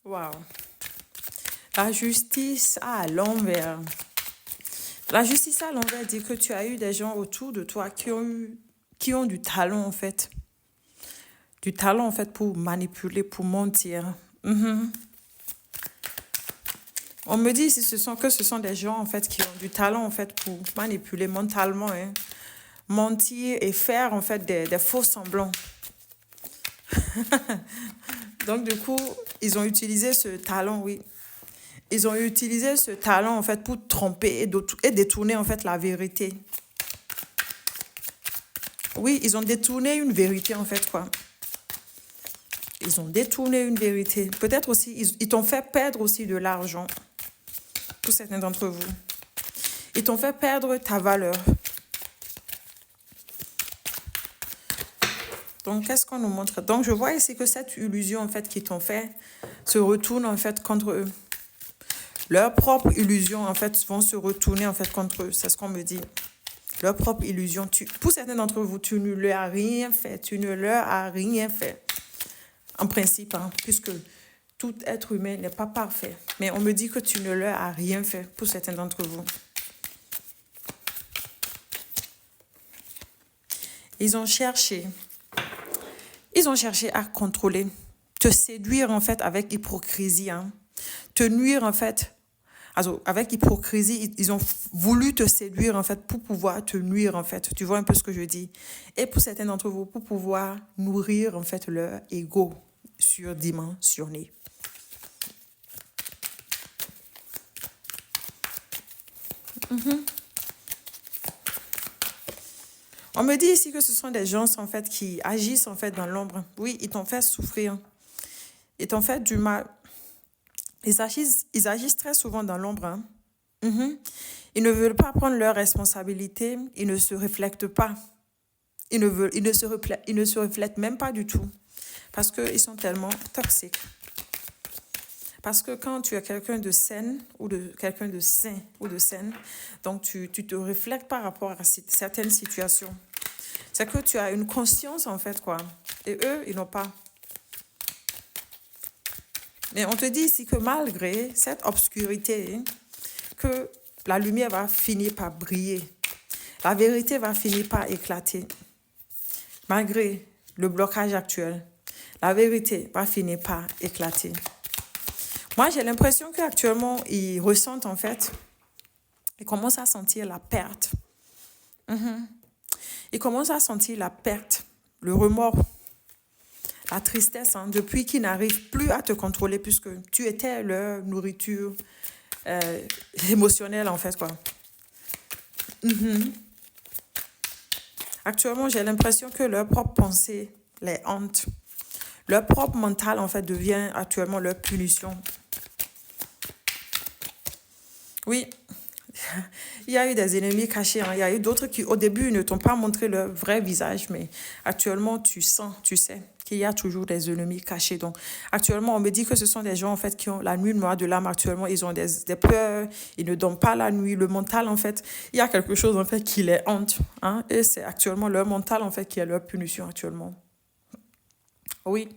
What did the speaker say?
Waouh. La justice à l'envers. La justice à l'envers dit que tu as eu des gens autour de toi qui ont du talent, en fait. Du talent, en fait, pour manipuler, pour mentir. Mhm. On me dit ici ce sont des gens, en fait, qui ont du talent, en fait, pour manipuler mentalement, hein. Mentir et faire, en fait, des faux semblants. Donc, du coup, ils ont utilisé ce talent, oui. Ils ont utilisé ce talent, en fait, pour tromper et détourner, en fait, la vérité. Oui, ils ont détourné une vérité, en fait, quoi. Ils ont détourné une vérité. Peut-être aussi, ils t'ont fait perdre aussi de l'argent, pour certains d'entre vous. Ils t'ont fait perdre ta valeur. Donc, qu'est-ce qu'on nous montre? Donc, je vois ici que cette illusion, en fait, qu'ils t'ont fait, se retourne, en fait, contre eux. Leurs propres illusions, en fait, vont se retourner, en fait, contre eux. C'est ce qu'on me dit. Leurs propres illusions. Pour certains d'entre vous, tu ne leur as rien fait. Tu ne leur as rien fait. En principe, hein, puisque tout être humain n'est pas parfait. Mais on me dit que tu ne leur as rien fait, pour certains d'entre vous. Ils ont cherché à contrôler, te séduire, en fait, avec hypocrisie, hein. Te nuire, en fait. Alors, avec hypocrisie, ils ont voulu te séduire, en fait, pour pouvoir te nuire, en fait. Tu vois un peu ce que je dis? Et pour certains d'entre vous, pour pouvoir nourrir, en fait, leur ego surdimensionné. On me dit ici que ce sont des gens, en fait, qui agissent, en fait, dans l'ombre. Oui, ils t'ont fait souffrir. Ils t'ont fait du mal. Ils agissent très souvent dans l'ombre, hein. Mhm. Ils ne veulent pas prendre leurs responsabilités. Ils ne se reflètent pas. Ils ne se reflètent même pas du tout. Parce qu'ils sont tellement toxiques. Parce que quand tu es quelqu'un de sain ou de quelqu'un de sain ou de saine, donc tu te reflètes par rapport à certaines situations. C'est que tu as une conscience, en fait, quoi. Et eux, ils n'ont pas. Mais on te dit ici que malgré cette obscurité, que la lumière va finir par briller. La vérité va finir par éclater. Malgré le blocage actuel, la vérité va finir par éclater. Moi, j'ai l'impression qu'actuellement, ils ressentent, en fait, ils commencent à sentir la perte. Ils commencent à sentir la perte, le remords, la tristesse, hein, depuis qu'ils n'arrivent plus à te contrôler puisque tu étais leur nourriture émotionnelle, en fait, quoi. Actuellement, j'ai l'impression que leur propre pensée les hante. Leur propre mental, en fait, devient actuellement leur punition. Oui, il y a eu des ennemis cachés, hein. Il y a eu d'autres qui, au début, ne t'ont pas montré leur vrai visage, mais actuellement, tu sens, tu sais qu'il y a toujours des ennemis cachés. Donc, actuellement, on me dit que ce sont des gens, en fait, qui ont la nuit noire de l'âme. Actuellement, ils ont des peurs, ils ne dorment pas la nuit. Le mental, en fait, il y a quelque chose, en fait, qui les hante, hein. Et c'est actuellement leur mental, en fait, qui est leur punition actuellement. Oui.